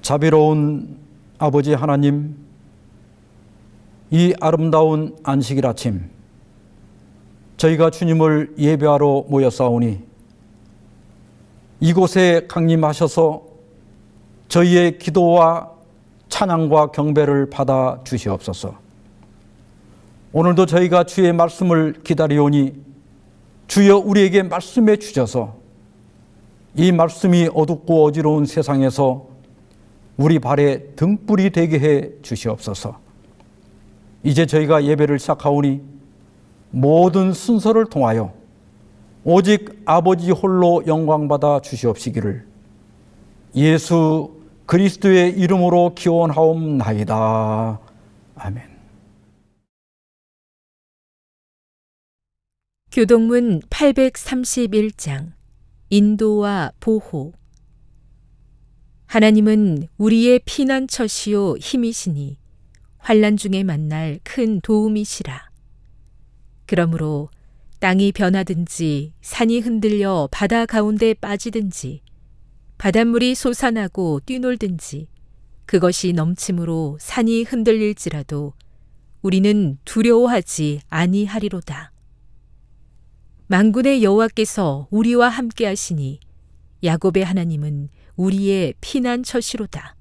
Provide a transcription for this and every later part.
자비로운 아버지 하나님, 이 아름다운 안식일 아침 저희가 주님을 예배하러 모였사오니 이곳에 강림하셔서 저희의 기도와 찬양과 경배를 받아 주시옵소서. 오늘도 저희가 주의 말씀을 기다리오니 주여 우리에게 말씀해 주셔서 이 말씀이 어둡고 어지러운 세상에서 우리 발에 등불이 되게 해 주시옵소서. 이제 저희가 예배를 시작하오니 모든 순서를 통하여 오직 아버지 홀로 영광받아 주시옵시기를 예수 그리스도의 이름으로 기원하옵나이다. 아멘. 교동문 831장 인도와 보호. 하나님은 우리의 피난처시요 힘이시니 환난 중에 만날 큰 도움이시라. 그러므로 땅이 변하든지 산이 흔들려 바다 가운데 빠지든지 바닷물이 솟아나고 뛰놀든지 그것이 넘침으로 산이 흔들릴지라도 우리는 두려워하지 아니하리로다. 만군의 여호와께서 우리와 함께 하시니 야곱의 하나님은 우리의 피난처시로다.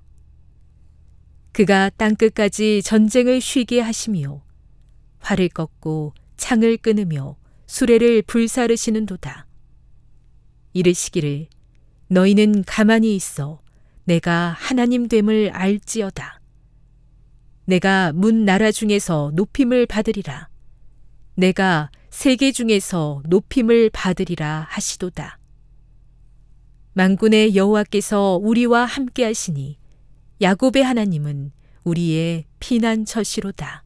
그가 땅끝까지 전쟁을 쉬게 하시며 활을 꺾고 창을 끊으며 수레를 불사르시는도다. 이르시기를 너희는 가만히 있어 내가 하나님 됨을 알지어다. 내가 문 나라 중에서 높임을 받으리라. 내가 세계 중에서 높임을 받으리라 하시도다. 만군의 여호와께서 우리와 함께 하시니 야곱의 하나님은 우리의 피난처시로다.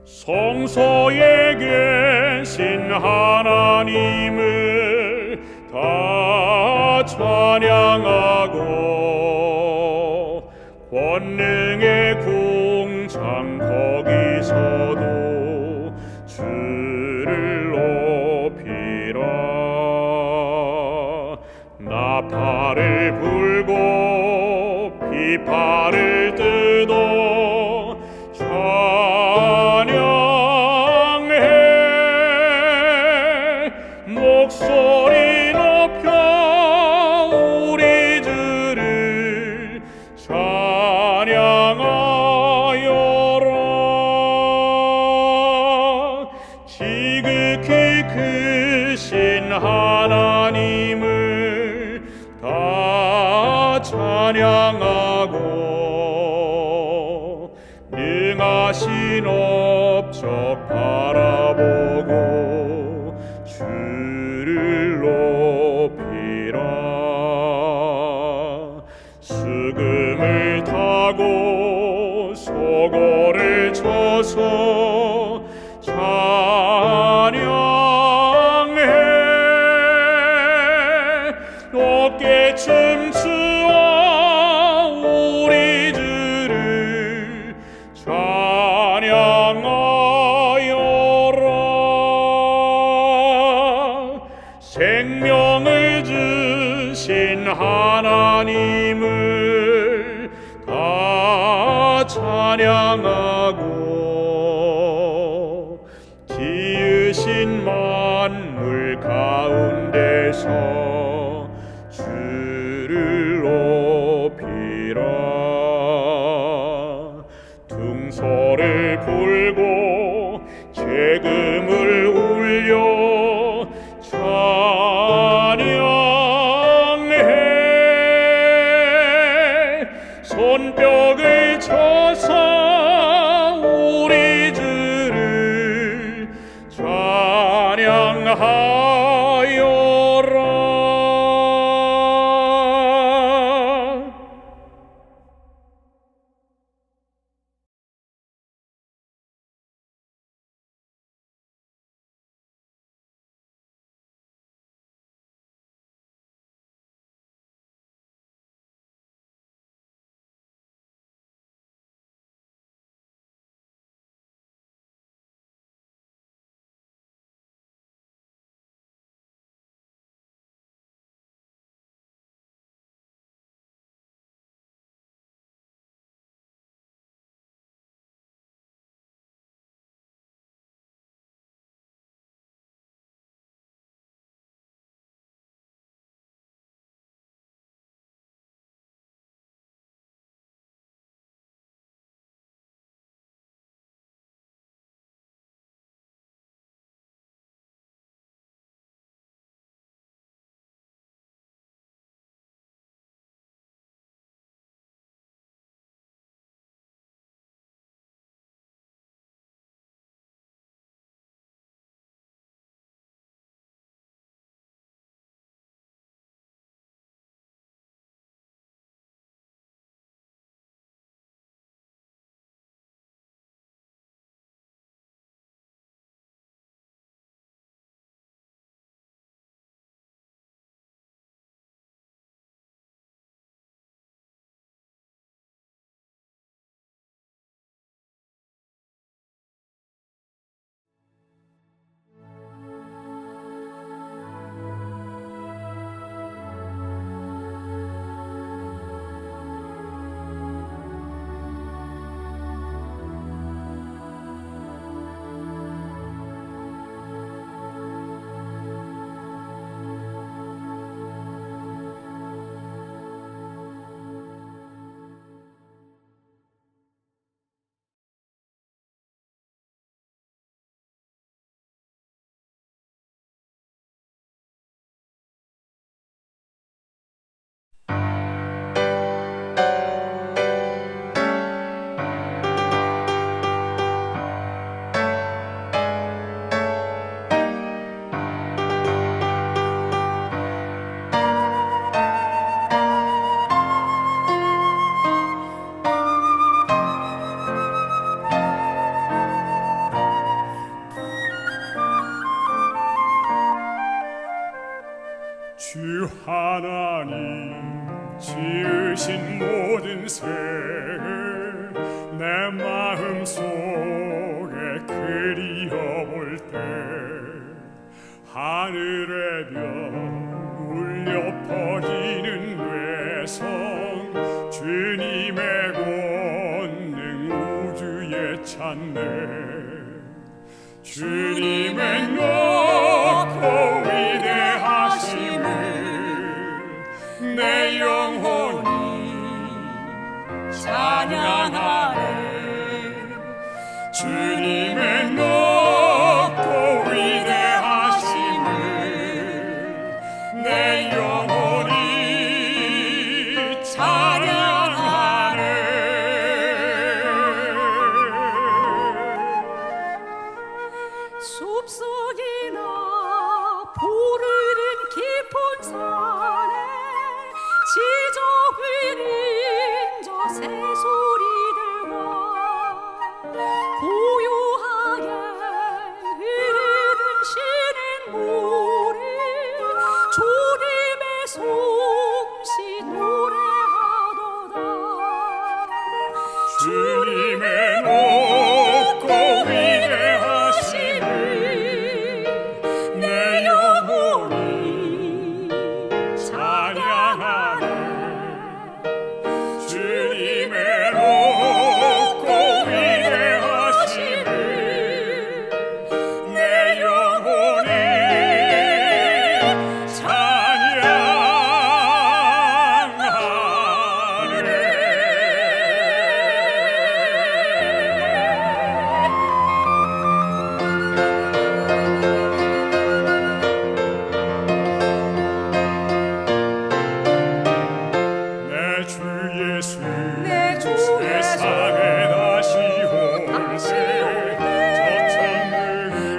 성소에 계신 하나님을 다 찬양하고 권능의 궁창 거기서도 주를 높이라. 나팔을 불고 비파를 뜯어 찬양해. 목소리 높여 우리 주를 찬양하여라. 지극히 크신 하나님을 다 찬양하고 능하신 업적 바라보고 주를 높이라. 수금을 타고 소고를 쳐서 찬양해. 어깨 춤추어 우리 주를 찬양하여라. 생명을 주신 하나님을 다 찬양하고 지으신 만물 가운데서 주를 높이라. 둥소를 불고 재금을 울려 찬양해. 손뼉을 쳐서 우리 주를 찬양하여라. 지으신 모든 새를 내 마음 속에 그리어볼 때 하늘의 별 울려 퍼지는 외성 주님의 권능 우주에 찾네 주님의 높고 위대하심을 내 영혼이 찬양하네 주님의 높고 위대하심을 내 영혼이 찬양하네 숲속이나 푸르른 깊은 산에 지적 위린 저 새소리들과 고요하게 흐르는 시냇 물이 주님의 솜씨 노래하도다 주님의 높고 위대하심을 내 영혼이 찬양하네 주님의 높고 위대하심을 내 영혼이 내 주 예수 세상에 다시 올세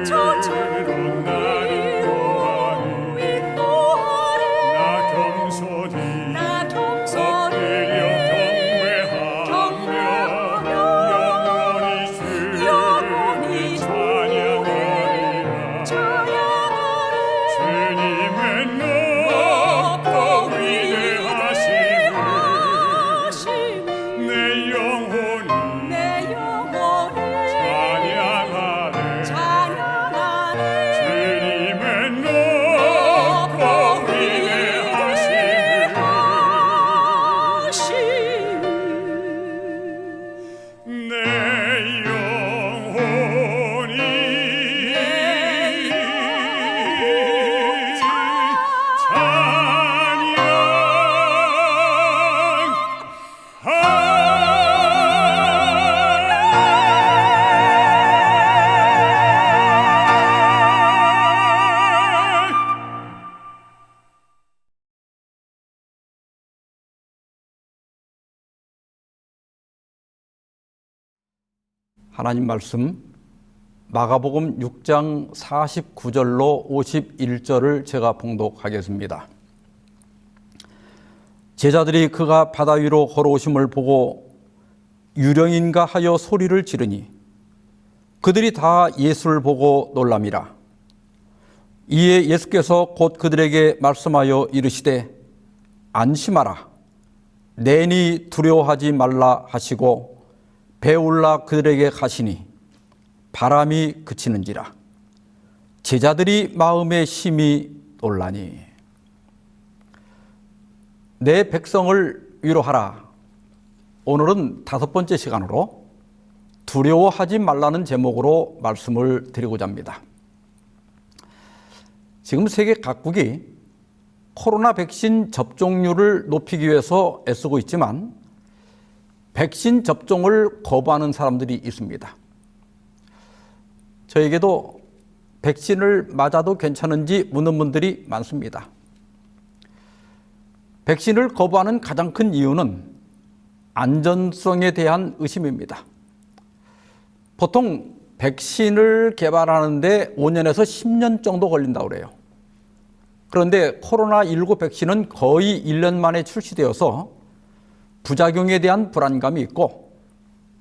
저 천국으로 나를 인도하리 나 겸손히 엎드려 경배하며 영원히 주를 찬양하리라 주님의 높고 위대하심을 내 영혼이 찬양하네 주님의 높고 위대하심을 내 영혼이 하나님 말씀 마가복음 6장 49절로 51절을 제가 봉독하겠습니다. 제자들이 그가 바다 위로 걸어오심을 보고 유령인가 하여 소리를 지르니 그들이 다 예수를 보고 놀람이라. 이에 예수께서 곧 그들에게 말씀하여 이르시되 안심하라 내니 두려워하지 말라 하시고 배 올라 그들에게 가시니 바람이 그치는지라. 제자들이 마음에 심히 놀라니. 내 백성을 위로하라. 오늘은 5번째 시간으로 두려워하지 말라는 제목으로 말씀을 드리고자 합니다. 지금 세계 각국이 코로나 백신 접종률을 높이기 위해서 애쓰고 있지만 백신 접종을 거부하는 사람들이 있습니다. 저에게도 백신을 맞아도 괜찮은지 묻는 분들이 많습니다. 백신을 거부하는 가장 큰 이유는 안전성에 대한 의심입니다. 보통 백신을 개발하는데 5년에서 10년 정도 걸린다고 그래요. 그런데 코로나19 백신은 거의 1년 만에 출시되어서 부작용에 대한 불안감이 있고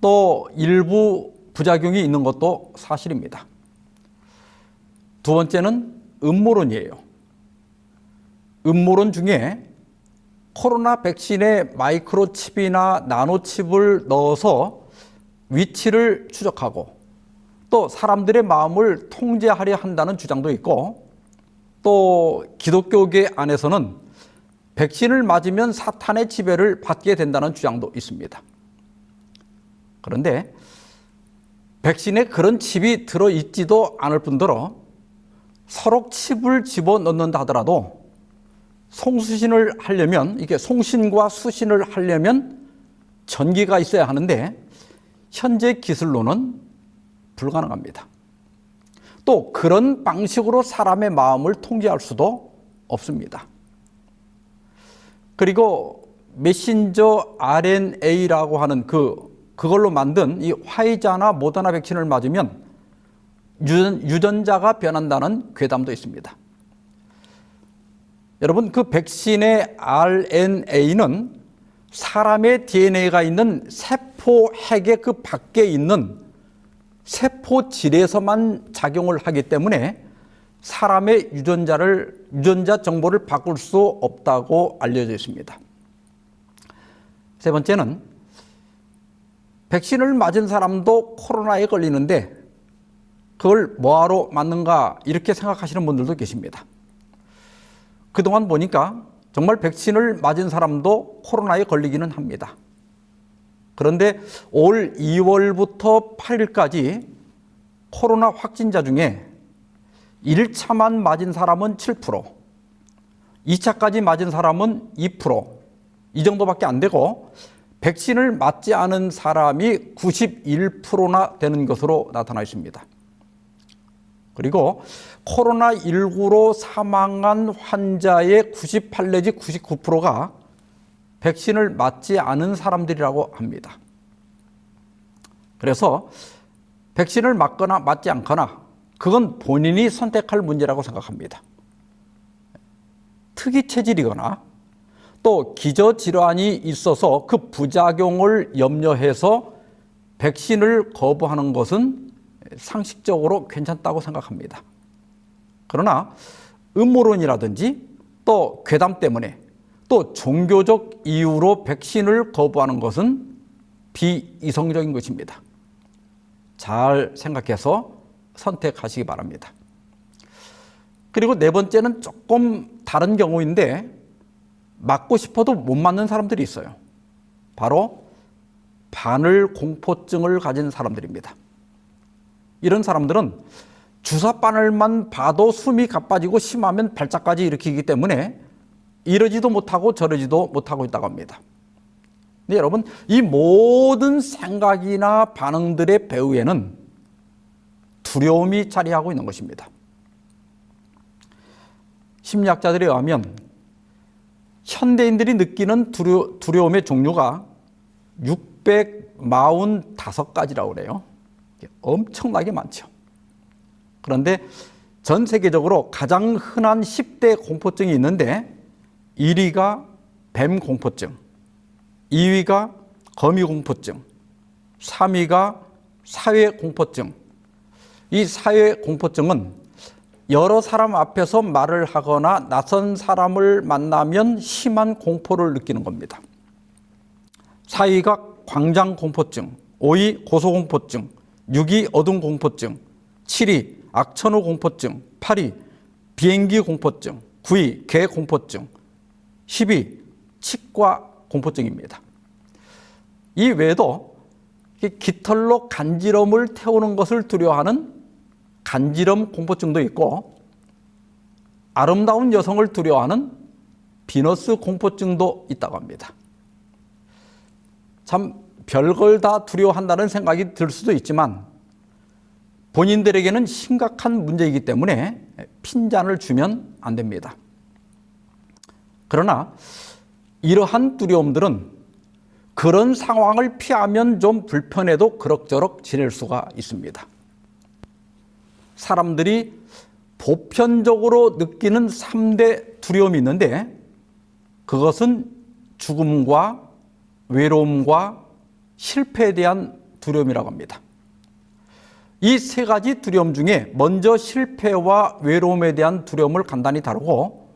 또 일부 부작용이 있는 것도 사실입니다. 두 번째는 음모론이에요. 음모론 중에 코로나 백신에 마이크로칩이나 나노칩을 넣어서 위치를 추적하고 또 사람들의 마음을 통제하려 한다는 주장도 있고, 또 기독교계 안에서는 백신을 맞으면 사탄의 지배를 받게 된다는 주장도 있습니다. 그런데 백신에 그런 칩이 들어있지도 않을 뿐더러 서로 칩을 집어넣는다 하더라도 송수신을 하려면, 이게 송신과 수신을 하려면 전기가 있어야 하는데 현재 기술로는 불가능합니다. 또 그런 방식으로 사람의 마음을 통제할 수도 없습니다. 그리고 메신저 RNA라고 하는 그걸로 만든 이 화이자나 모더나 백신을 맞으면 유전자가 변한다는 괴담도 있습니다. 여러분, 그 백신의 RNA는 사람의 DNA가 있는 세포 핵의 그 밖에 있는 세포질에서만 작용을 하기 때문에 사람의 유전자 정보를 바꿀 수 없다고 알려져 있습니다. 세 번째는 백신을 맞은 사람도 코로나에 걸리는데 그걸 뭐하러 맞는가, 이렇게 생각하시는 분들도 계십니다. 그동안 보니까 정말 백신을 맞은 사람도 코로나에 걸리기는 합니다. 그런데 올 2월부터 8일까지 코로나 확진자 중에 1차만 맞은 사람은 7%, 2차까지 맞은 사람은 2%, 이 정도밖에 안 되고 백신을 맞지 않은 사람이 91%나 되는 것으로 나타나 있습니다. 그리고 코로나19로 사망한 환자의 98 내지 99%가 백신을 맞지 않은 사람들이라고 합니다. 그래서 백신을 맞거나 맞지 않거나 그건 본인이 선택할 문제라고 생각합니다. 특이 체질이거나 또 기저질환이 있어서 그 부작용을 염려해서 백신을 거부하는 것은 상식적으로 괜찮다고 생각합니다. 그러나 음모론이라든지 또 괴담 때문에 또 종교적 이유로 백신을 거부하는 것은 비이성적인 것입니다. 잘 생각해서 선택하시기 바랍니다. 그리고 네 번째는 조금 다른 경우인데 맞고 싶어도 못 맞는 사람들이 있어요. 바로 바늘 공포증을 가진 사람들입니다. 이런 사람들은 주사 바늘만 봐도 숨이 가빠지고 심하면 발작까지 일으키기 때문에 이러지도 못하고 저러지도 못하고 있다고 합니다. 근데 여러분, 이 모든 생각이나 반응들의 배후에는 두려움이 자리하고 있는 것입니다. 심리학자들에 의하면 현대인들이 느끼는 두려움의 종류가 645가지라고 그래요. 엄청나게 많죠. 그런데 전 세계적으로 가장 흔한 10대 공포증이 있는데 1위가 뱀 공포증, 2위가 거미 공포증, 3위가 사회 공포증. 이 사회 공포증은 여러 사람 앞에서 말을 하거나 낯선 사람을 만나면 심한 공포를 느끼는 겁니다. 4위가 광장 공포증, 5위 고소 공포증, 6위 어둠 공포증, 7위 악천후 공포증, 8위 비행기 공포증, 9위 개 공포증, 10위 치과 공포증입니다. 이 외에도 깃털로 간지럼을 태우는 것을 두려워하는 간지럼 공포증도 있고, 아름다운 여성을 두려워하는 비너스 공포증도 있다고 합니다. 참 별걸 다 두려워한다는 생각이 들 수도 있지만 본인들에게는 심각한 문제이기 때문에 핀잔을 주면 안 됩니다. 그러나 이러한 두려움들은 그런 상황을 피하면 좀 불편해도 그럭저럭 지낼 수가 있습니다. 사람들이 보편적으로 느끼는 3대 두려움이 있는데 그것은 죽음과 외로움과 실패에 대한 두려움이라고 합니다. 이 세 가지 두려움 중에 먼저 실패와 외로움에 대한 두려움을 간단히 다루고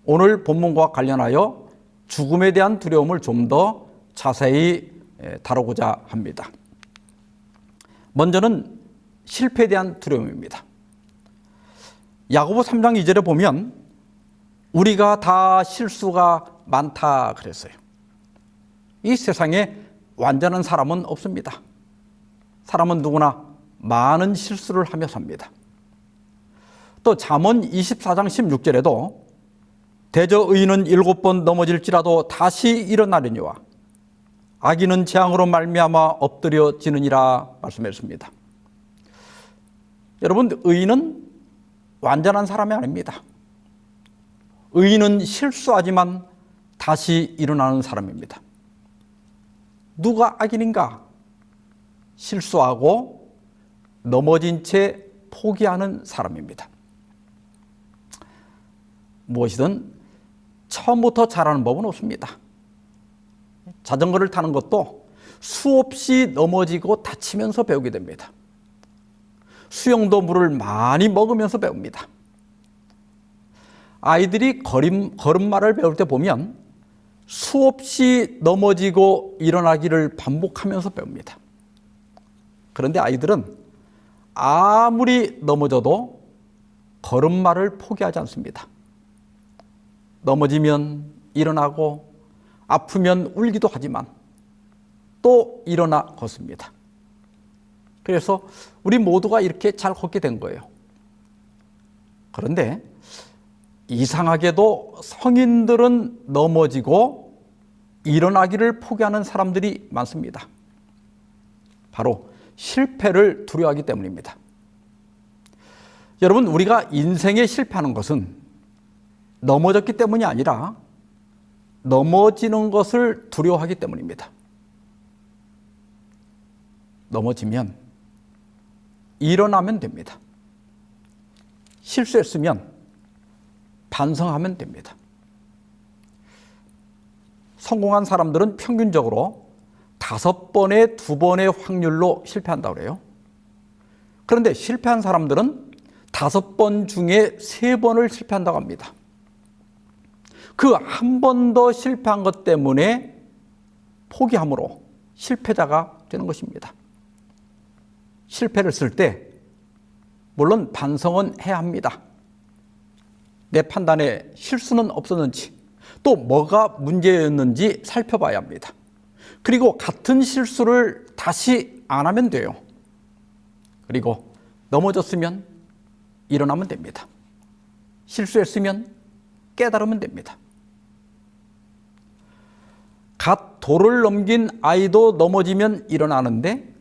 오늘 본문과 관련하여 죽음에 대한 두려움을 좀 더 자세히 다루고자 합니다. 먼저는 실패에 대한 두려움입니다. 야고보 3장 2절에 보면 우리가 다 실수가 많다 그랬어요. 이 세상에 완전한 사람은 없습니다. 사람은 누구나 많은 실수를 하며 삽니다. 또 잠언 24장 16절에도 대저 의인은 7번 넘어질지라도 다시 일어나려니와 악인은 재앙으로 말미암아 엎드려지느니라 말씀했습니다. 여러분, 의인은 완전한 사람이 아닙니다. 의인은 실수하지만 다시 일어나는 사람입니다. 누가 악인인가? 실수하고 넘어진 채 포기하는 사람입니다. 무엇이든 처음부터 잘하는 법은 없습니다. 자전거를 타는 것도 수없이 넘어지고 다치면서 배우게 됩니다. 수영도 물을 많이 먹으면서 배웁니다. 아이들이 걸음마를 배울 때 보면 수없이 넘어지고 일어나기를 반복하면서 배웁니다. 그런데 아이들은 아무리 넘어져도 걸음마를 포기하지 않습니다. 넘어지면 일어나고 아프면 울기도 하지만 또 일어나 걷습니다. 그래서 우리 모두가 이렇게 잘 걷게 된 거예요. 그런데 이상하게도 성인들은 넘어지고 일어나기를 포기하는 사람들이 많습니다. 바로 실패를 두려워하기 때문입니다. 여러분, 우리가 인생에 실패하는 것은 넘어졌기 때문이 아니라 넘어지는 것을 두려워하기 때문입니다. 넘어지면 일어나면 됩니다. 실수했으면 반성하면 됩니다. 성공한 사람들은 평균적으로 5번에 2번의 확률로 실패한다고 그래요. 그런데 실패한 사람들은 5번 중에 3번을 실패한다고 합니다. 그 한 번 더 실패한 것 때문에 포기함으로 실패자가 되는 것입니다. 실패를 쓸 때 물론 반성은 해야 합니다. 내 판단에 실수는 없었는지 또 뭐가 문제였는지 살펴봐야 합니다. 그리고 같은 실수를 다시 안 하면 돼요. 그리고 넘어졌으면 일어나면 됩니다. 실수했으면 깨달으면 됩니다. 갓 돌을 넘긴 아이도 넘어지면 일어나는데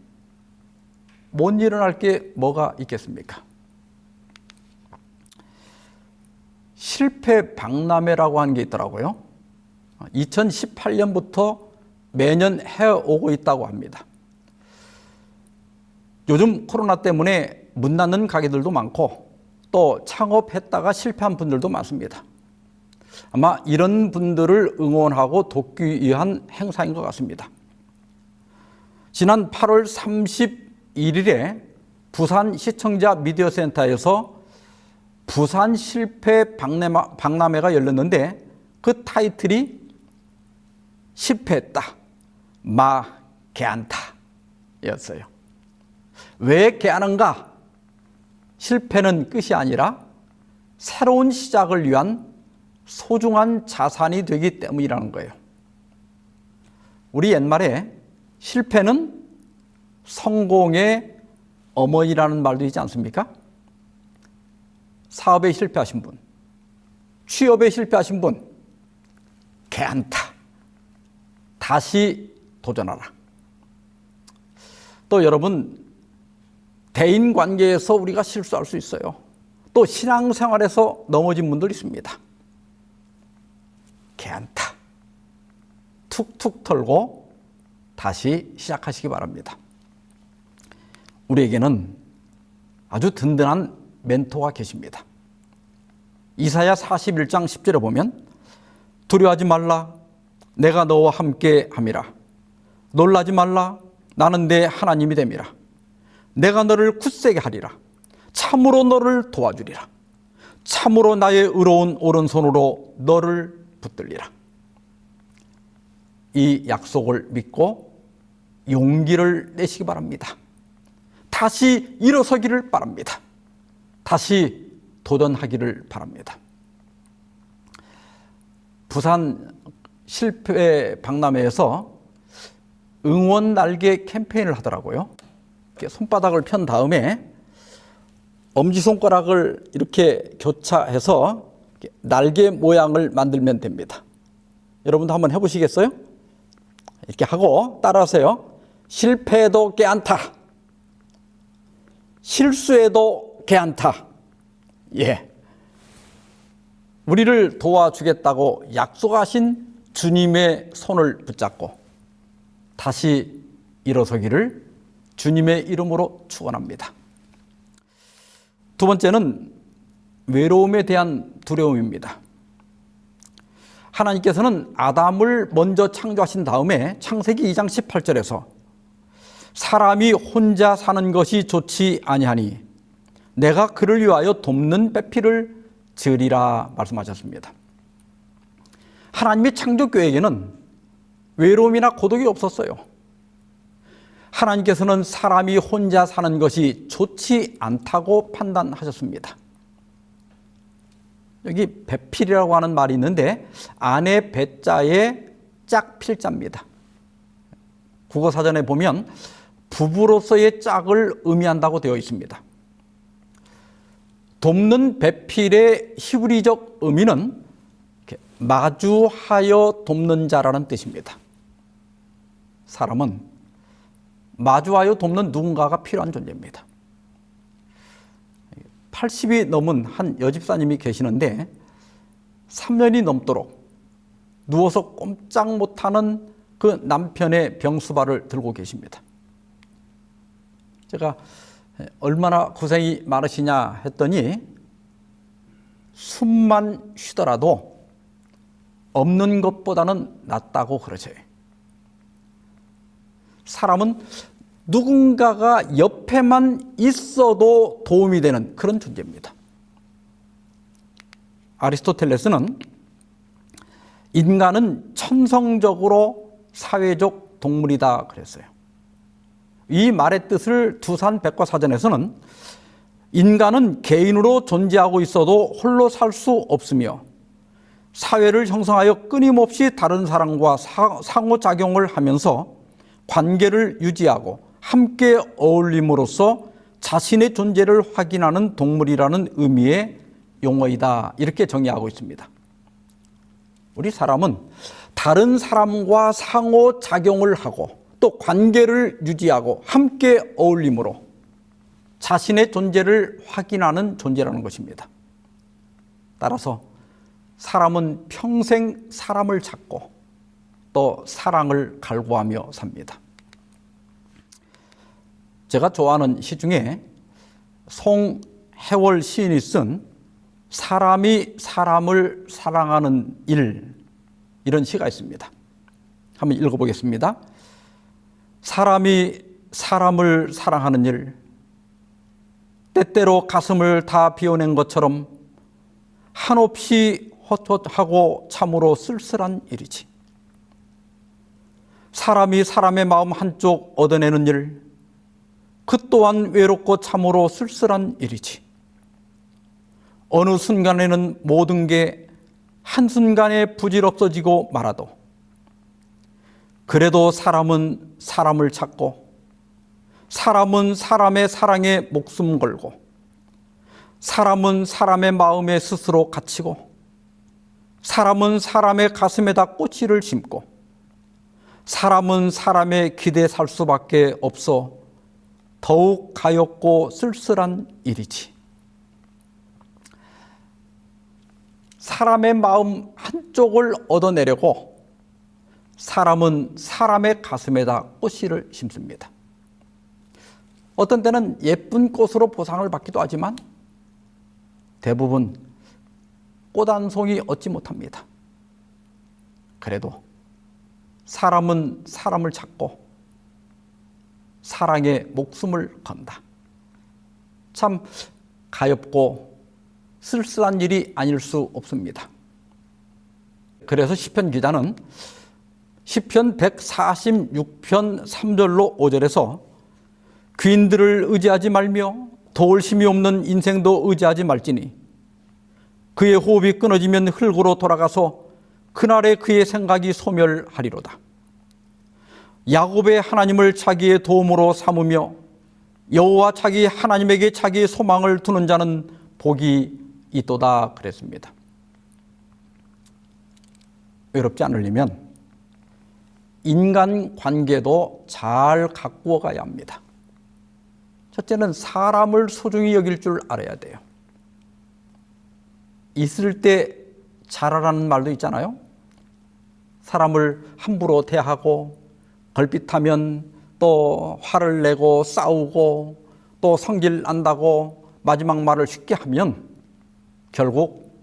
못 일어날 게 뭐가 있겠습니까? 실패 박람회라고 하는 게 있더라고요. 2018년부터 매년 해오고 있다고 합니다. 요즘 코로나 때문에 문 닫는 가게들도 많고 또 창업했다가 실패한 분들도 많습니다. 아마 이런 분들을 응원하고 돕기 위한 행사인 것 같습니다. 지난 8월 31일에 부산 시청자 미디어 센터에서 부산 실패 박람회가 열렸는데 그 타이틀이 실패했다, 마 개안타 였어요. 왜 개안한가? 실패는 끝이 아니라 새로운 시작을 위한 소중한 자산이 되기 때문이라는 거예요. 우리 옛말에 실패는 성공의 어머니라는 말도 있지 않습니까? 사업에 실패하신 분, 취업에 실패하신 분, 개안타, 다시 도전하라. 또 여러분, 대인관계에서 우리가 실수할 수 있어요. 또 신앙생활에서 넘어진 분들 있습니다. 개안타, 툭툭 털고 다시 시작하시기 바랍니다. 우리에게는 아주 든든한 멘토가 계십니다. 이사야 41장 10절에 보면 두려워하지 말라, 내가 너와 함께 함이라. 놀라지 말라, 나는 내 하나님이 됨이라. 내가 너를 굳세게 하리라. 참으로 너를 도와주리라. 참으로 나의 의로운 오른손으로 너를 붙들리라. 이 약속을 믿고 용기를 내시기 바랍니다. 다시 일어서기를 바랍니다. 다시 도전하기를 바랍니다. 부산 실패 박람회에서 응원 날개 캠페인을 하더라고요. 이렇게 손바닥을 편 다음에 엄지손가락을 이렇게 교차해서 날개 모양을 만들면 됩니다. 여러분도 한번 해보시겠어요? 이렇게 하고 따라하세요. 실패해도 깨안타. 실수해도 깨안타. 예. 우리를 도와주겠다고 약속하신 주님의 손을 붙잡고 다시 일어서기를 주님의 이름으로 축원합니다. 두 번째는 외로움에 대한 두려움입니다. 하나님께서는 아담을 먼저 창조하신 다음에 창세기 2장 18절에서 사람이 혼자 사는 것이 좋지 아니하니 내가 그를 위하여 돕는 배필을 지으리라 말씀하셨습니다. 하나님의 창조 계획에는 외로움이나 고독이 없었어요. 하나님께서는 사람이 혼자 사는 것이 좋지 않다고 판단하셨습니다. 여기 배필이라고 하는 말이 있는데 안에 배자에 짝필자입니다. 국어사전에 보면 부부로서의 짝을 의미한다고 되어 있습니다. 돕는 배필의 히브리적 의미는 마주하여 돕는 자라는 뜻입니다. 사람은 마주하여 돕는 누군가가 필요한 존재입니다. 80이 넘은 한 여집사님이 계시는데 3년이 넘도록 누워서 꼼짝 못하는 그 남편의 병수발을 들고 계십니다. 제가 얼마나 고생이 많으시냐 했더니 숨만 쉬더라도 없는 것보다는 낫다고 그러죠. 사람은 누군가가 옆에만 있어도 도움이 되는 그런 존재입니다. 아리스토텔레스는 인간은 천성적으로 사회적 동물이다 그랬어요. 이 말의 뜻을 두산 백과사전에서는 인간은 개인으로 존재하고 있어도 홀로 살 수 없으며 사회를 형성하여 끊임없이 다른 사람과 상호작용을 하면서 관계를 유지하고 함께 어울림으로써 자신의 존재를 확인하는 동물이라는 의미의 용어이다. 이렇게 정의하고 있습니다. 우리 사람은 다른 사람과 상호작용을 하고 또 관계를 유지하고 함께 어울림으로 자신의 존재를 확인하는 존재라는 것입니다. 따라서 사람은 평생 사람을 찾고 또 사랑을 갈구하며 삽니다. 제가 좋아하는 시 중에 송해월 시인이 쓴 사람이 사람을 사랑하는 일, 이런 시가 있습니다. 한번 읽어보겠습니다. 사람이 사람을 사랑하는 일, 때때로 가슴을 다 비워낸 것처럼 한없이 헛헛하고 참으로 쓸쓸한 일이지. 사람이 사람의 마음 한쪽 얻어내는 일, 그 또한 외롭고 참으로 쓸쓸한 일이지. 어느 순간에는 모든 게 한순간에 부질없어지고 말아도 그래도 사람은 사람을 찾고 사람은 사람의 사랑에 목숨 걸고 사람은 사람의 마음에 스스로 갇히고 사람은 사람의 가슴에다 꽃씨를 심고 사람은 사람의 기대에 살 수밖에 없어 더욱 가엾고 쓸쓸한 일이지. 사람의 마음 한쪽을 얻어내려고 사람은 사람의 가슴에다 꽃씨를 심습니다. 어떤 때는 예쁜 꽃으로 보상을 받기도 하지만 대부분 꽃 한 송이 얻지 못합니다. 그래도 사람은 사람을 찾고 사랑에 목숨을 건다. 참 가엾고 쓸쓸한 일이 아닐 수 없습니다. 그래서 시편 기자는 시편 146편 3절로 5절에서 귀인들을 의지하지 말며 도울 힘이 없는 인생도 의지하지 말지니 그의 호흡이 끊어지면 흙으로 돌아가서 그날에 그의 생각이 소멸하리로다. 야곱의 하나님을 자기의 도움으로 삼으며 여호와 자기 하나님에게 자기의 소망을 두는 자는 복이 있도다 그랬습니다. 외롭지 않으려면 인간관계도 잘 가꾸어 가야 합니다. 첫째는 사람을 소중히 여길 줄 알아야 돼요. 있을 때 잘하라는 말도 있잖아요. 사람을 함부로 대하고 걸핏하면 또 화를 내고 싸우고 또 성질 난다고 마지막 말을 쉽게 하면 결국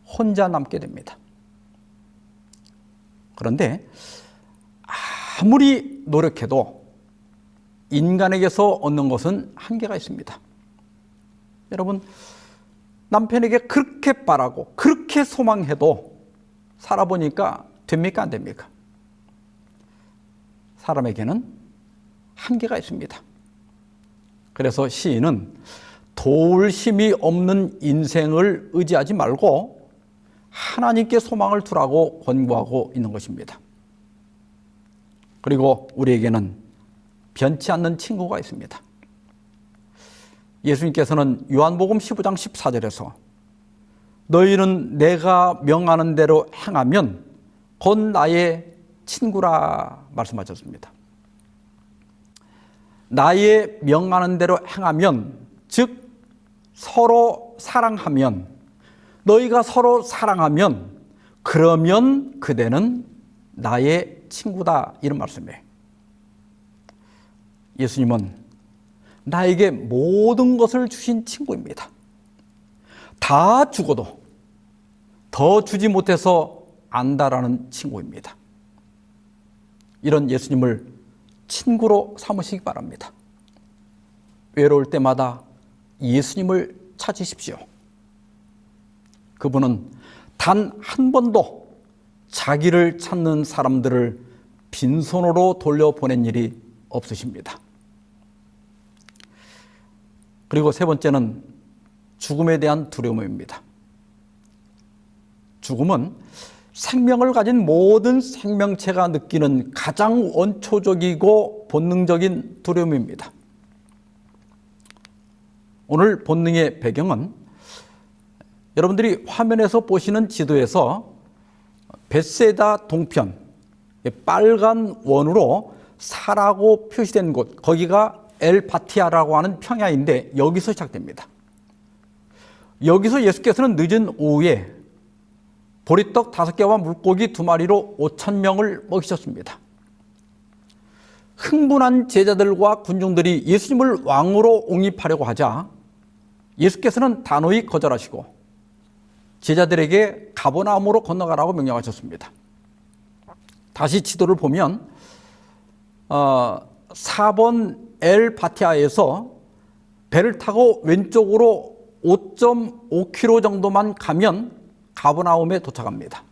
혼자 남게 됩니다. 그런데 아무리 노력해도 인간에게서 얻는 것은 한계가 있습니다. 여러분, 남편에게 그렇게 바라고 그렇게 소망해도 살아보니까 됩니까? 안 됩니까? 사람에게는 한계가 있습니다. 그래서 시인은 도울 힘이 없는 인생을 의지하지 말고 하나님께 소망을 두라고 권고하고 있는 것입니다. 그리고 우리에게는 변치 않는 친구가 있습니다. 예수님께서는 요한복음 15장 14절에서 너희는 내가 명하는 대로 행하면 곧 나의 친구라 말씀하셨습니다. 나의 명하는 대로 행하면, 즉 서로 사랑하면, 너희가 서로 사랑하면 그러면 그대는 나의 친구다, 이런 말씀이에요. 예수님은 나에게 모든 것을 주신 친구입니다. 다 주고도 더 주지 못해서 안다라는 친구입니다. 이런 예수님을 친구로 삼으시기 바랍니다. 외로울 때마다 예수님을 찾으십시오. 그분은 단 한 번도 자기를 찾는 사람들을 빈손으로 돌려보낸 일이 없으십니다. 그리고 세 번째는 죽음에 대한 두려움입니다. 죽음은 생명을 가진 모든 생명체가 느끼는 가장 원초적이고 본능적인 두려움입니다. 오늘 본능의 배경은 여러분들이 화면에서 보시는 지도에서 벳세다 동편, 빨간 원으로 사라고 표시된 곳, 거기가 엘바티아라고 하는 평야인데 여기서 시작됩니다. 여기서 예수께서는 늦은 오후에 보리떡 5개와 물고기 2마리로 5,000명을 먹이셨습니다. 흥분한 제자들과 군중들이 예수님을 왕으로 옹립하려고 하자 예수께서는 단호히 거절하시고 제자들에게 가버나움으로 건너가라고 명령하셨습니다. 다시 지도를 보면 4번 엘바티아에서 배를 타고 왼쪽으로 5.5km 정도만 가면 가버나움에 도착합니다.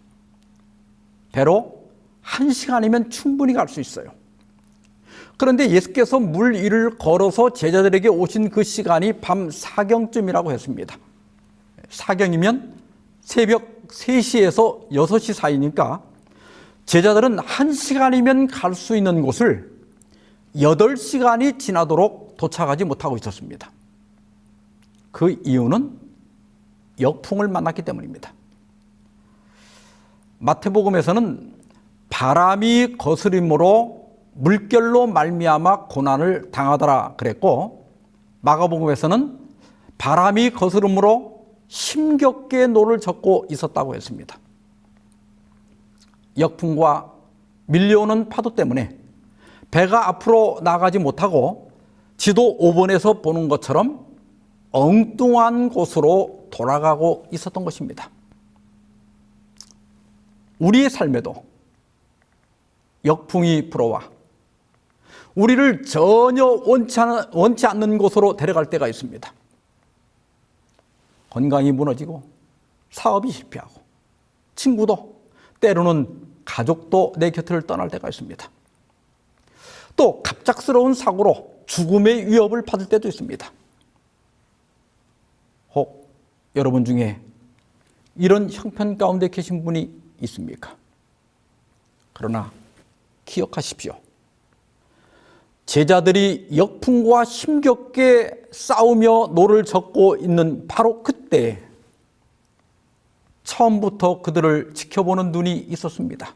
배로 1시간이면 충분히 갈 수 있어요. 그런데 예수께서 물 위를 걸어서 제자들에게 오신 그 시간이 밤 사경쯤이라고 했습니다. 사경이면 새벽 3시에서 6시 사이니까 제자들은 1시간이면 갈 수 있는 곳을 8시간이 지나도록 도착하지 못하고 있었습니다. 그 이유는 역풍을 만났기 때문입니다. 마태복음에서는 바람이 거스림으로 물결로 말미암아 고난을 당하더라 그랬고, 마가복음에서는 바람이 거스름으로 힘겹게 노를 젓고 있었다고 했습니다. 역풍과 밀려오는 파도 때문에 배가 앞으로 나가지 못하고 지도 5번에서 보는 것처럼 엉뚱한 곳으로 돌아가고 있었던 것입니다. 우리의 삶에도 역풍이 불어와 우리를 전혀 원치 않는 곳으로 데려갈 때가 있습니다. 건강이 무너지고 사업이 실패하고 친구도 때로는 가족도 내 곁을 떠날 때가 있습니다. 또 갑작스러운 사고로 죽음의 위협을 받을 때도 있습니다. 혹 여러분 중에 이런 형편 가운데 계신 분이 있습니까? 그러나 기억하십시오. 제자들이 역풍과 힘겹게 싸우며 노를 젓고 있는 바로 그때 처음부터 그들을 지켜보는 눈이 있었습니다.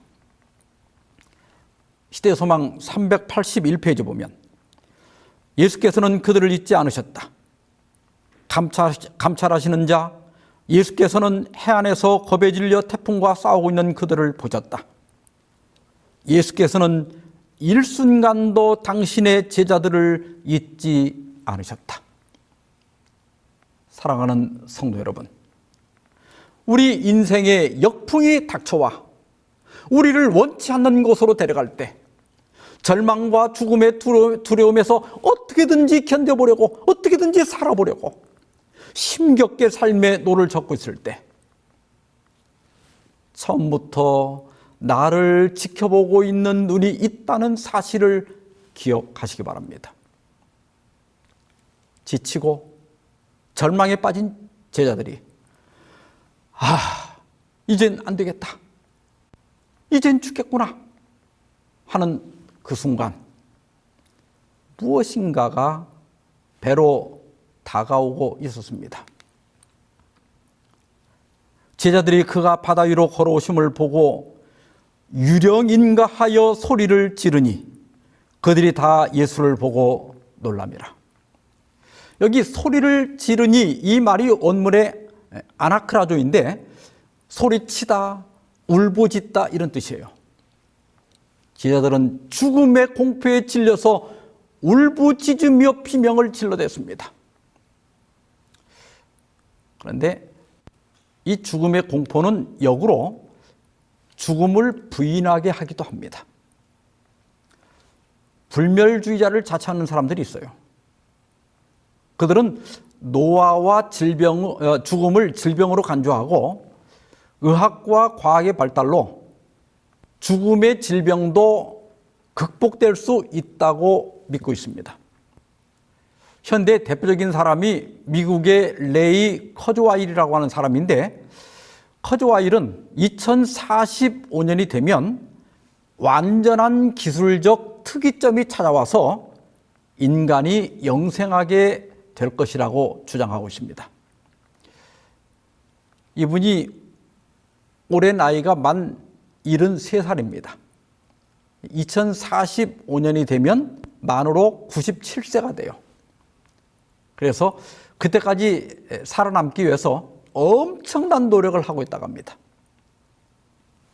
시대소망 381페이지 보면 예수께서는 그들을 잊지 않으셨다. 감찰하시는 자 예수께서는 해안에서 겁에 질려 태풍과 싸우고 있는 그들을 보셨다. 예수께서는 일순간도 당신의 제자들을 잊지 않으셨다. 사랑하는 성도 여러분, 우리 인생에 역풍이 닥쳐와 우리를 원치 않는 곳으로 데려갈 때 절망과 죽음의 두려움에서 어떻게든지 견뎌보려고 어떻게든지 살아보려고 힘겹게 삶의 노를 젓고 있을 때 처음부터 나를 지켜보고 있는 눈이 있다는 사실을 기억하시기 바랍니다. 지치고 절망에 빠진 제자들이 이젠 안 되겠다. 이젠 죽겠구나 하는 그 순간 무엇인가가 배로 다가오고 있었습니다. 제자들이 그가 바다 위로 걸어오심을 보고 유령인가 하여 소리를 지르니 그들이 다 예수를 보고 놀랍니다. 여기 소리를 지르니 이 말이 원문의 아나크라조인데 소리치다, 울부짖다 이런 뜻이에요. 제자들은 죽음의 공포에 질려서 울부짖으며 비명을 질러댔습니다. 그런데 이 죽음의 공포는 역으로 죽음을 부인하게 하기도 합니다. 불멸주의자를 자처하는 사람들이 있어요. 그들은 노화와 죽음을 질병으로 간주하고 의학과 과학의 발달로 죽음의 질병도 극복될 수 있다고 믿고 있습니다. 현대 대표적인 사람이 미국의 레이 커즈와일이라고 하는 사람인데 커즈와일은 2045년이 되면 완전한 기술적 특이점이 찾아와서 인간이 영생하게 될 것이라고 주장하고 있습니다. 이분이 올해 나이가 만 73살입니다. 2045년이 되면 만으로 97세가 돼요. 그래서 그때까지 살아남기 위해서 엄청난 노력을 하고 있다고 합니다.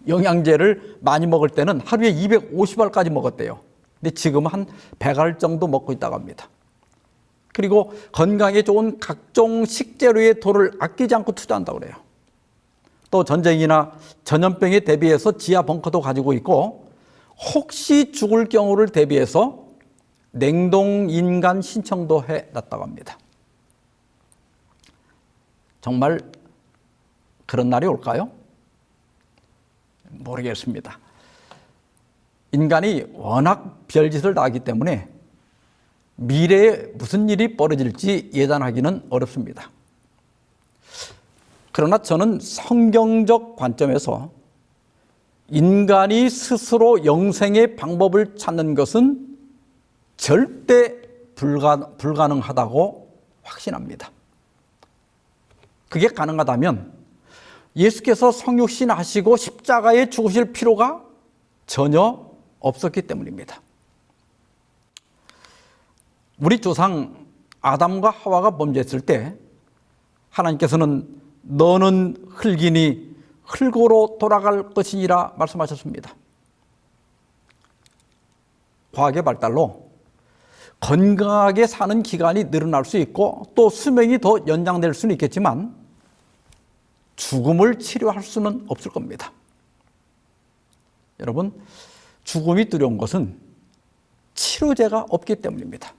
영양제를 많이 먹을 때는 하루에 250알까지 먹었대요. 근데 지금은 한 100알 정도 먹고 있다고 합니다. 그리고 건강에 좋은 각종 식재료의 돈을 아끼지 않고 투자한다고 그래요. 또 전쟁이나 전염병에 대비해서 지하 벙커도 가지고 있고 혹시 죽을 경우를 대비해서 냉동 인간 신청도 해놨다고 합니다. 정말 그런 날이 올까요? 모르겠습니다. 인간이 워낙 별짓을 다 하기 때문에 미래에 무슨 일이 벌어질지 예단하기는 어렵습니다. 그러나 저는 성경적 관점에서 인간이 스스로 영생의 방법을 찾는 것은 절대 불가능하다고 확신합니다. 그게 가능하다면 예수께서 성육신 하시고 십자가에 죽으실 필요가 전혀 없었기 때문입니다. 우리 조상 아담과 하와가 범죄했을 때 하나님께서는 너는 흙이니 흙으로 돌아갈 것이니라 말씀하셨습니다. 과학의 발달로 건강하게 사는 기간이 늘어날 수 있고 또 수명이 더 연장될 수는 있겠지만 죽음을 치료할 수는 없을 겁니다. 여러분, 죽음이 두려운 것은 치료제가 없기 때문입니다.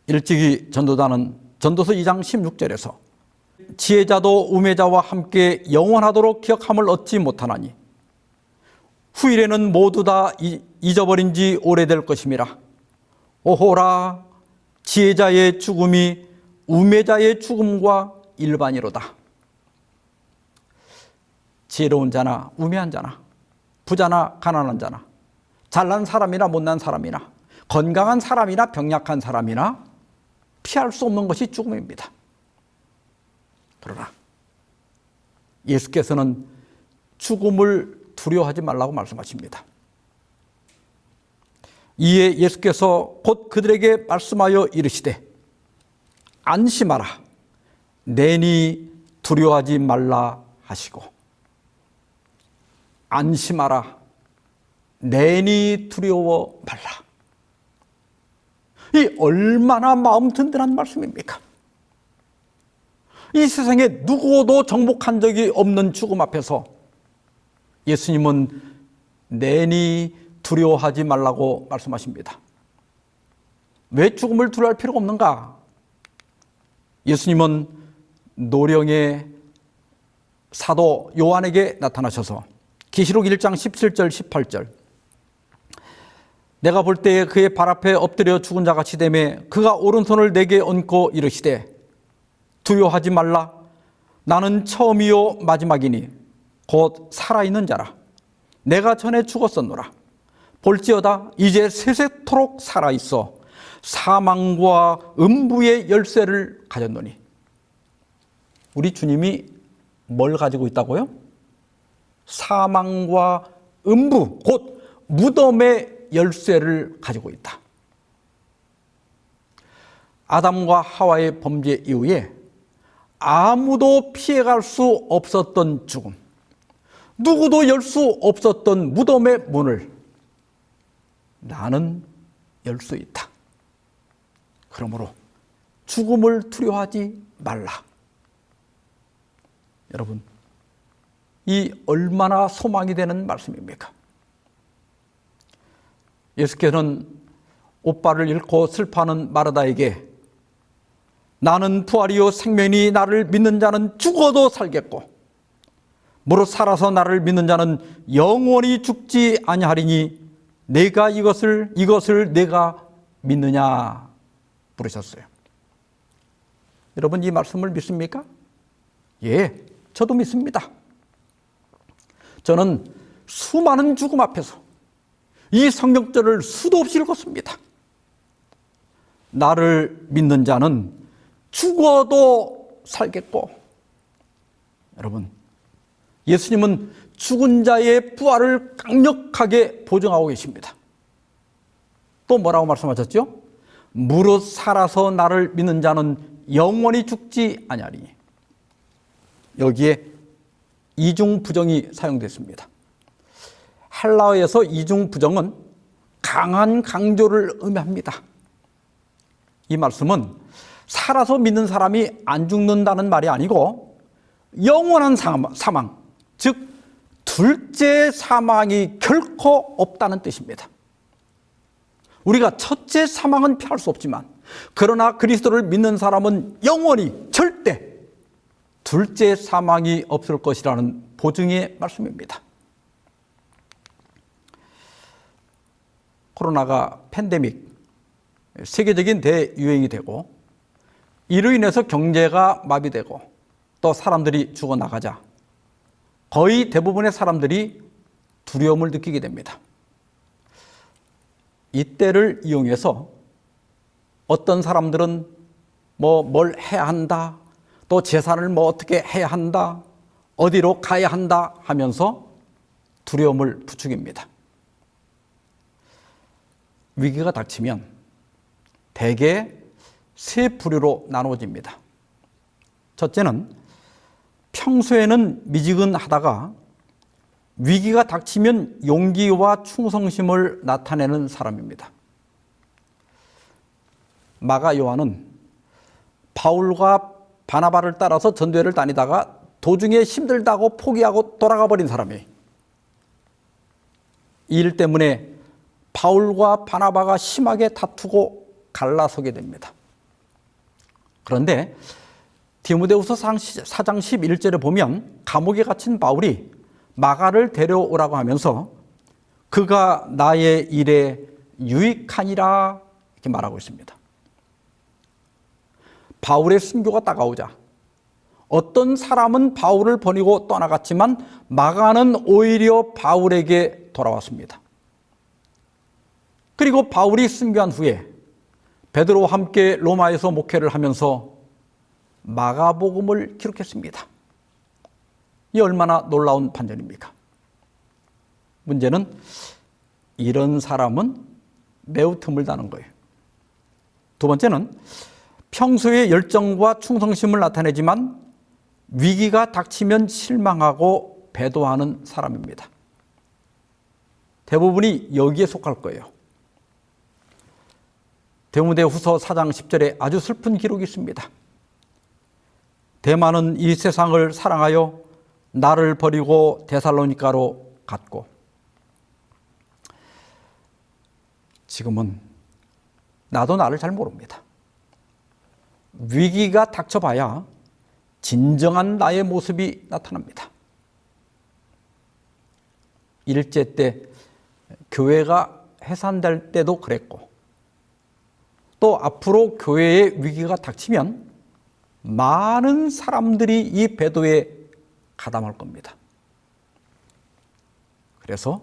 일찍이 전도자는 전도서 2장 16절에서 지혜자도 우매자와 함께 영원하도록 기억함을 얻지 못하나니 후일에는 모두 다 잊어버린 지 오래될 것임이라. 오호라, 지혜자의 죽음이 우매자의 죽음과 일반이로다. 지혜로운 자나 우매한 자나 부자나 가난한 자나 잘난 사람이나 못난 사람이나 건강한 사람이나 병약한 사람이나 피할 수 없는 것이 죽음입니다. 그러나 예수께서는 죽음을 두려워하지 말라고 말씀하십니다. 이에 예수께서 곧 그들에게 말씀하여 이르시되 안심하라, 내니 두려워하지 말라 하시고, 안심하라, 내니 두려워 말라. 이 얼마나 마음 든든한 말씀입니까? 이 세상에 누구도 정복한 적이 없는 죽음 앞에서 예수님은 내니 두려워하지 말라고 말씀하십니다. 왜 죽음을 두려워할 필요가 없는가? 예수님은 노령의 사도 요한에게 나타나셔서 계시록 1장 17절 18절, 내가 볼 때에 그의 발 앞에 엎드려 죽은 자 같이 되매 그가 오른손을 내게 얹고 이르시되 두려워하지 말라, 나는 처음이요 마지막이니 곧 살아있는 자라. 내가 전에 죽었었노라. 볼지어다 이제 세세토록 살아있어 사망과 음부의 열쇠를 가졌노니. 우리 주님이 뭘 가지고 있다고요? 사망과 음부, 곧 무덤의 열쇠를 가지고 있다. 아담과 하와의 범죄 이후에 아무도 피해갈 수 없었던 죽음, 누구도 열 수 없었던 무덤의 문을 나는 열 수 있다. 그러므로 죽음을 두려워하지 말라. 여러분, 이 얼마나 소망이 되는 말씀입니까? 예수께서는 오빠를 잃고 슬퍼하는 마르다에게 나는 부활이요 생명이니 나를 믿는 자는 죽어도 살겠고 무릇 살아서 나를 믿는 자는 영원히 죽지 아니하리니 내가 이것을 내가 믿느냐 부르셨어요. 여러분, 이 말씀을 믿습니까? 예, 저도 믿습니다. 저는 수많은 죽음 앞에서 이 성경절을 수도 없이 읽었습니다. 나를 믿는 자는 죽어도 살겠고, 여러분, 예수님은 죽은 자의 부활을 강력하게 보증하고 계십니다. 또 뭐라고 말씀하셨죠? 무릇 살아서 나를 믿는 자는 영원히 죽지 아니하리니. 여기에 이중부정이 사용됐습니다. 헬라어에서 이중부정은 강한 강조를 의미합니다. 이 말씀은 살아서 믿는 사람이 안 죽는다는 말이 아니고 영원한 사망, 즉 둘째 사망이 결코 없다는 뜻입니다. 우리가 첫째 사망은 피할 수 없지만 그러나 그리스도를 믿는 사람은 영원히 절대 둘째 사망이 없을 것이라는 보증의 말씀입니다. 코로나가 팬데믹, 세계적인 대유행이 되고 이로 인해서 경제가 마비되고 또 사람들이 죽어나가자 거의 대부분의 사람들이 두려움을 느끼게 됩니다. 이때를 이용해서 어떤 사람들은 뭘 해야 한다, 또 재산을 어떻게 해야 한다, 어디로 가야 한다 하면서 두려움을 부추깁니다. 위기가 닥치면 대개 세 부류로 나누어집니다. 첫째는 평소에는 미지근하다가 위기가 닥치면 용기와 충성심을 나타내는 사람입니다. 마가 요한은 바울과 바나바를 따라서 전도회를 다니다가 도중에 힘들다고 포기하고 돌아가 버린 사람이에요. 이 일 때문에 바울과 바나바가 심하게 다투고 갈라서게 됩니다. 그런데 디모데후서 4장 11절에 보면 감옥에 갇힌 바울이 마가를 데려오라고 하면서 그가 나의 일에 유익하니라 이렇게 말하고 있습니다. 바울의 순교가 다가오자 어떤 사람은 바울을 버리고 떠나갔지만 마가는 오히려 바울에게 돌아왔습니다. 그리고 바울이 순교한 후에 베드로와 함께 로마에서 목회를 하면서 마가복음을 기록했습니다. 이 얼마나 놀라운 반전입니까? 문제는 이런 사람은 매우 드물다는 거예요. 두 번째는 평소에 열정과 충성심을 나타내지만 위기가 닥치면 실망하고 배도하는 사람입니다. 대부분이 여기에 속할 거예요. 디모데후서 4장 10절에 아주 슬픈 기록이 있습니다. 데마는 이 세상을 사랑하여 나를 버리고 데살로니가로 갔고, 지금은 나도 나를 잘 모릅니다. 위기가 닥쳐봐야 진정한 나의 모습이 나타납니다. 일제 때 교회가 해산될 때도 그랬고, 또 앞으로 교회의 위기가 닥치면 많은 사람들이 이 배도에 가담할 겁니다. 그래서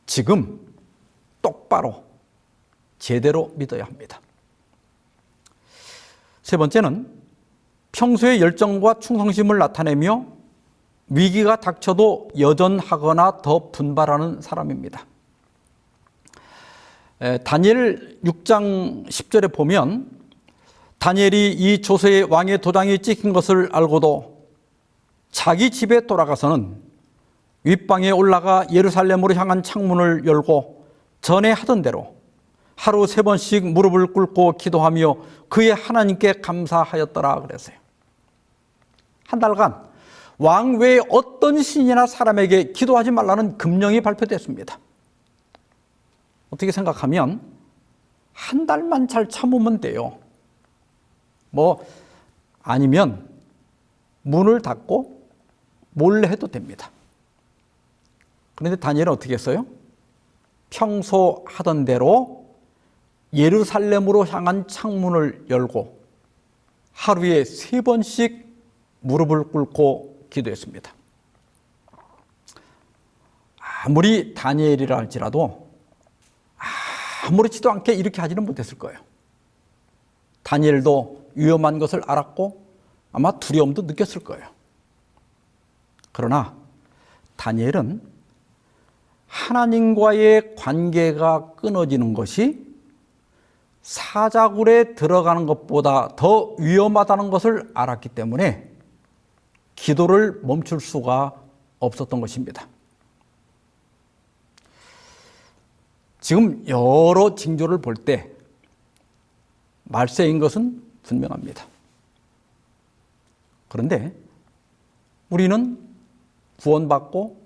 지금 똑바로 제대로 믿어야 합니다. 세 번째는 평소에 열정과 충성심을 나타내며 위기가 닥쳐도 여전하거나 더 분발하는 사람입니다. 다니엘 6장 10절에 보면 다니엘이 이 조세의 왕의 도장이 찍힌 것을 알고도 자기 집에 돌아가서는 윗방에 올라가 예루살렘으로 향한 창문을 열고 전에 하던 대로 하루 3번씩 무릎을 꿇고 기도하며 그의 하나님께 감사하였더라 그랬어요. 한 달간 왕 외에 어떤 신이나 사람에게 기도하지 말라는 금령이 발표됐습니다. 어떻게 생각하면 한 달만 잘 참으면 돼요. 아니면 문을 닫고 몰래 해도 됩니다. 그런데 다니엘은 어떻게 했어요? 평소 하던 대로 예루살렘으로 향한 창문을 열고 하루에 3번씩 무릎을 꿇고 기도했습니다. 아무리 다니엘이라 할지라도 아무렇지도 않게 이렇게 하지는 못했을 거예요. 다니엘도 위험한 것을 알았고 아마 두려움도 느꼈을 거예요. 그러나 다니엘은 하나님과의 관계가 끊어지는 것이 사자굴에 들어가는 것보다 더 위험하다는 것을 알았기 때문에 기도를 멈출 수가 없었던 것입니다. 지금 여러 징조를 볼 때 말세인 것은 분명합니다. 그런데 우리는 구원받고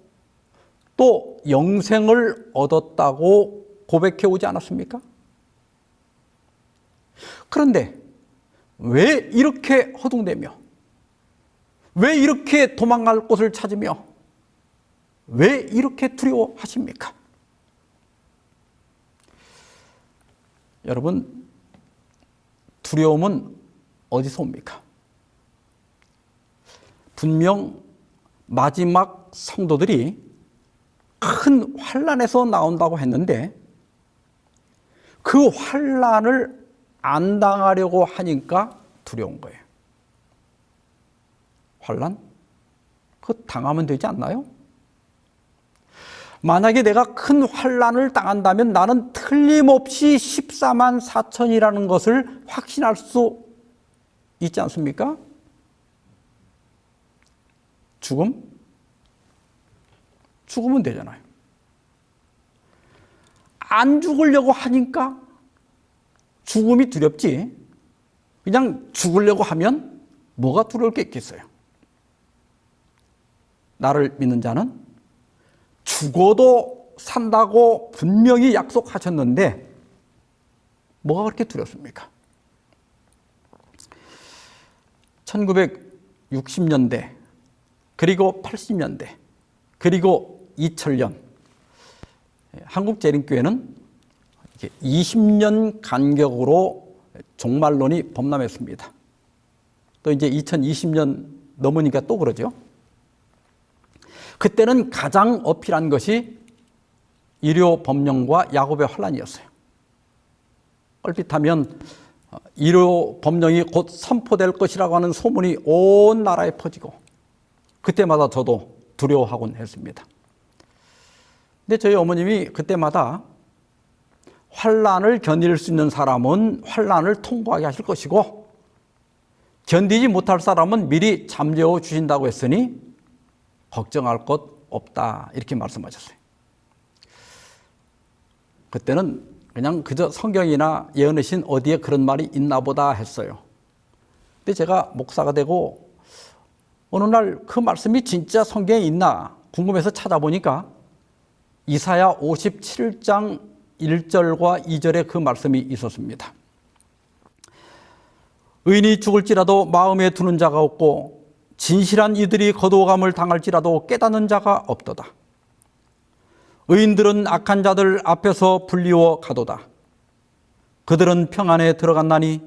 또 영생을 얻었다고 고백해 오지 않았습니까? 그런데 왜 이렇게 허둥대며, 왜 이렇게 도망갈 곳을 찾으며, 왜 이렇게 두려워하십니까? 여러분, 두려움은 어디서 옵니까? 분명 마지막 성도들이 큰 환난에서 나온다고 했는데 그 환난을 안 당하려고 하니까 두려운 거예요. 환난? 그거 당하면 되지 않나요? 만약에 내가 큰 환난을 당한다면 나는 틀림없이 14만 4천이라는 것을 확신할 수 있지 않습니까? 죽으면 되잖아요. 안 죽으려고 하니까 죽음이 두렵지, 그냥 죽으려고 하면 뭐가 두려울 게 있겠어요? 나를 믿는 자는 죽어도 산다고 분명히 약속하셨는데 뭐가 그렇게 두렵습니까? 1960년대 그리고 80년대 그리고 2000년 한국재림교회는 20년 간격으로 종말론이 범람했습니다. 또 이제 2020년 넘으니까 또 그러죠. 그때는 가장 어필한 것이 일요 법령과 야곱의 환란이었어요. 얼핏하면 일요 법령이 곧 선포될 것이라고 하는 소문이 온 나라에 퍼지고 그때마다 저도 두려워하곤 했습니다. 근데 저희 어머님이 그때마다 환란을 견딜 수 있는 사람은 환란을 통과하게 하실 것이고 견디지 못할 사람은 미리 잠재워 주신다고 했으니 걱정할 것 없다 이렇게 말씀하셨어요. 그때는 그냥 그저 성경이나 예언의 신 어디에 그런 말이 있나 보다 했어요. 근데 제가 목사가 되고 어느 날 그 말씀이 진짜 성경에 있나 궁금해서 찾아보니까 이사야 57장 1절과 2절에 그 말씀이 있었습니다. 의인이 죽을지라도 마음에 두는 자가 없고 진실한 이들이 거두어감을 당할지라도 깨닫는 자가 없도다. 의인들은 악한 자들 앞에서 불리워 가도다. 그들은 평안에 들어갔나니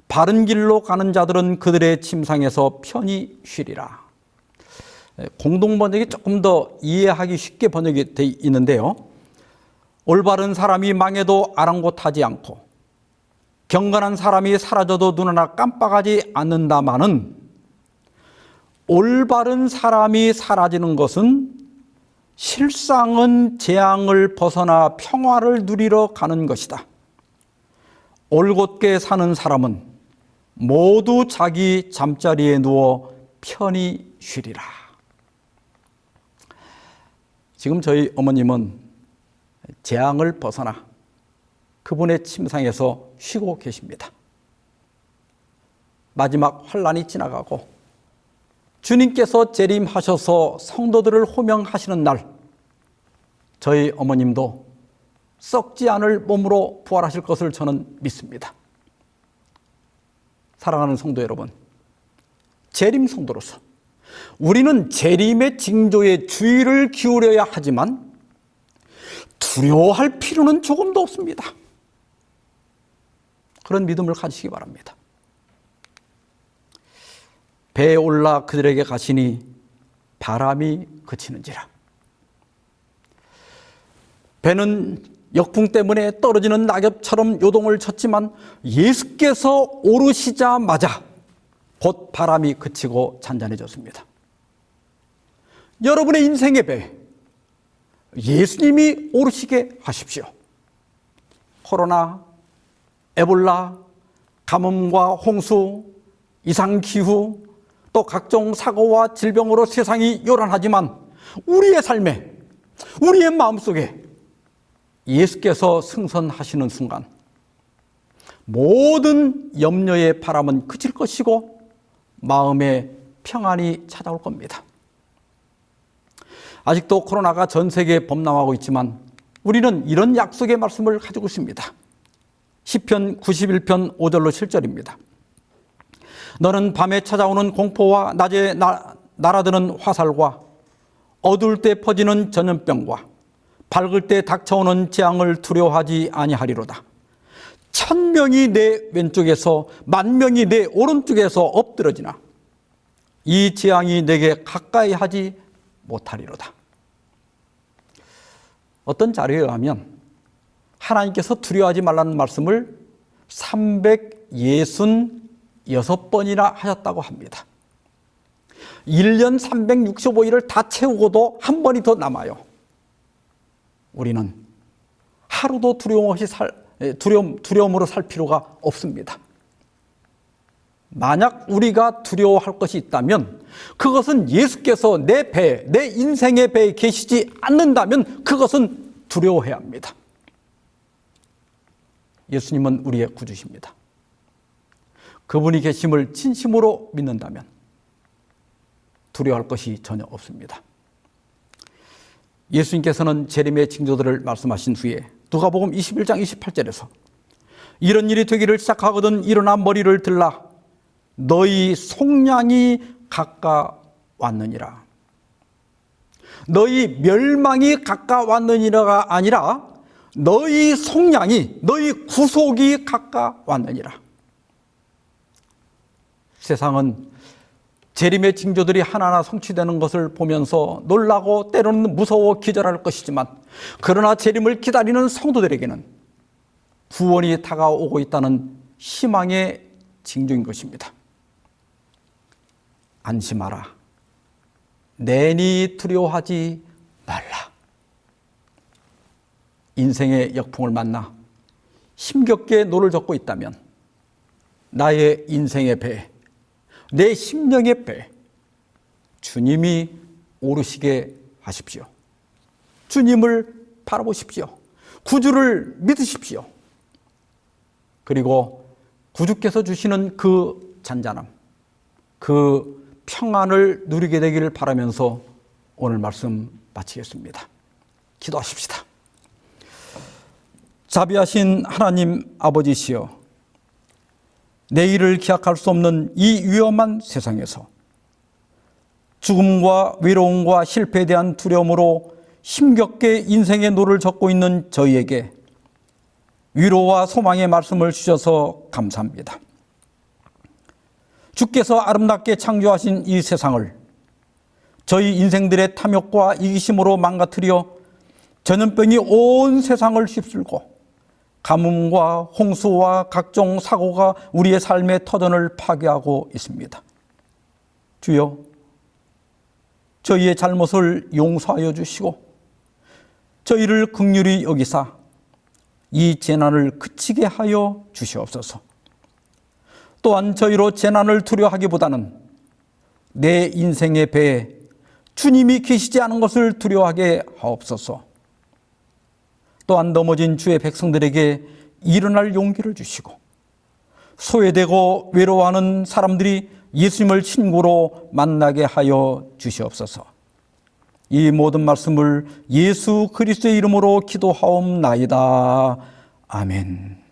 바른 길로 가는 자들은 그들의 침상에서 편히 쉬리라. 공동 번역이 조금 더 이해하기 쉽게 번역이 되어 있는데요. 올바른 사람이 망해도 아랑곳하지 않고 경건한 사람이 사라져도 눈 하나 깜빡하지 않는다마는 올바른 사람이 사라지는 것은 실상은 재앙을 벗어나 평화를 누리러 가는 것이다. 올곧게 사는 사람은 모두 자기 잠자리에 누워 편히 쉬리라. 지금 저희 어머님은 재앙을 벗어나 그분의 침상에서 쉬고 계십니다. 마지막 환란이 지나가고 주님께서 재림하셔서 성도들을 호명하시는 날 저희 어머님도 썩지 않을 몸으로 부활하실 것을 저는 믿습니다. 사랑하는 성도 여러분, 재림 성도로서 우리는 재림의 징조에 주의를 기울여야 하지만 두려워할 필요는 조금도 없습니다. 그런 믿음을 가지시기 바랍니다. 배에 올라 그들에게 가시니 바람이 그치는지라. 배는 역풍 때문에 떨어지는 낙엽처럼 요동을 쳤지만 예수께서 오르시자마자 곧 바람이 그치고 잔잔해졌습니다. 여러분의 인생의 배, 예수님이 오르시게 하십시오. 코로나, 에볼라, 가뭄과 홍수, 이상기후, 또 각종 사고와 질병으로 세상이 요란하지만 우리의 삶에, 우리의 마음속에 예수께서 승선하시는 순간 모든 염려의 바람은 그칠 것이고 마음에 평안이 찾아올 겁니다. 아직도 코로나가 전 세계에 범람하고 있지만 우리는 이런 약속의 말씀을 가지고 있습니다. 시편 91편 5절로 7절입니다. 너는 밤에 찾아오는 공포와 낮에 날아드는 화살과 어두울 때 퍼지는 전염병과 밝을 때 닥쳐오는 재앙을 두려워하지 아니하리로다. 1000명이 내 왼쪽에서 10,000명이 내 오른쪽에서 엎드러지나 이 재앙이 내게 가까이 하지 못하리로다. 어떤 자료에 의하면 하나님께서 두려워하지 말라는 말씀을 366번이나 하셨다고 합니다. 1년 365일을 다 채우고도 한 번이 더 남아요. 우리는 하루도 두려움으로 살 필요가 없습니다. 만약 우리가 두려워할 것이 있다면 그것은 예수께서 내 배에, 내 인생의 배에 계시지 않는다면 그것은 두려워해야 합니다. 예수님은 우리의 구주십니다. 그분이 계심을 진심으로 믿는다면 두려워할 것이 전혀 없습니다. 예수님께서는 재림의 징조들을 말씀하신 후에 누가복음 21장 28절에서 이런 일이 되기를 시작하거든 일어나 머리를 들라 너희 속량이 가까웠느니라. 너희 멸망이 가까웠느니라가 아니라 너희 속량이, 너희 구속이 가까웠느니라. 세상은 재림의 징조들이 하나하나 성취되는 것을 보면서 놀라고 때로는 무서워 기절할 것이지만, 그러나 재림을 기다리는 성도들에게는 구원이 다가오고 있다는 희망의 징조인 것입니다. 안심하라. 내니 두려워하지 말라. 인생의 역풍을 만나 힘겹게 노를 젓고 있다면 나의 인생의 배, 내 심령의 배, 주님이 오르시게 하십시오. 주님을 바라보십시오. 구주를 믿으십시오. 그리고 구주께서 주시는 그 잔잔함, 그 평안을 누리게 되기를 바라면서 오늘 말씀 마치겠습니다. 기도하십시다. 자비하신 하나님 아버지시여, 내일을 기약할 수 없는 이 위험한 세상에서 죽음과 외로움과 실패에 대한 두려움으로 힘겹게 인생의 노를 젓고 있는 저희에게 위로와 소망의 말씀을 주셔서 감사합니다. 주께서 아름답게 창조하신 이 세상을 저희 인생들의 탐욕과 이기심으로 망가뜨려 전염병이 온 세상을 휩쓸고 가뭄과 홍수와 각종 사고가 우리의 삶의 터전을 파괴하고 있습니다. 주여, 저희의 잘못을 용서하여 주시고 저희를 긍휼히 여기사 이 재난을 그치게 하여 주시옵소서. 또한 저희로 재난을 두려워하기보다는 내 인생의 배에 주님이 계시지 않은 것을 두려워하게 하옵소서. 또한 넘어진 주의 백성들에게 일어날 용기를 주시고 소외되고 외로워하는 사람들이 예수님을 친구로 만나게 하여 주시옵소서. 이 모든 말씀을 예수 그리스도의 이름으로 기도하옵나이다. 아멘.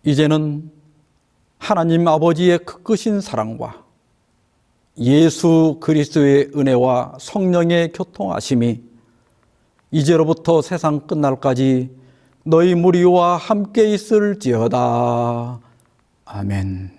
이제는 하나님 아버지의 크크신 사랑과 예수 그리스도의 은혜와 성령의 교통하심이 이제로부터 세상 끝날까지 너희 무리와 함께 있을지어다. 아멘.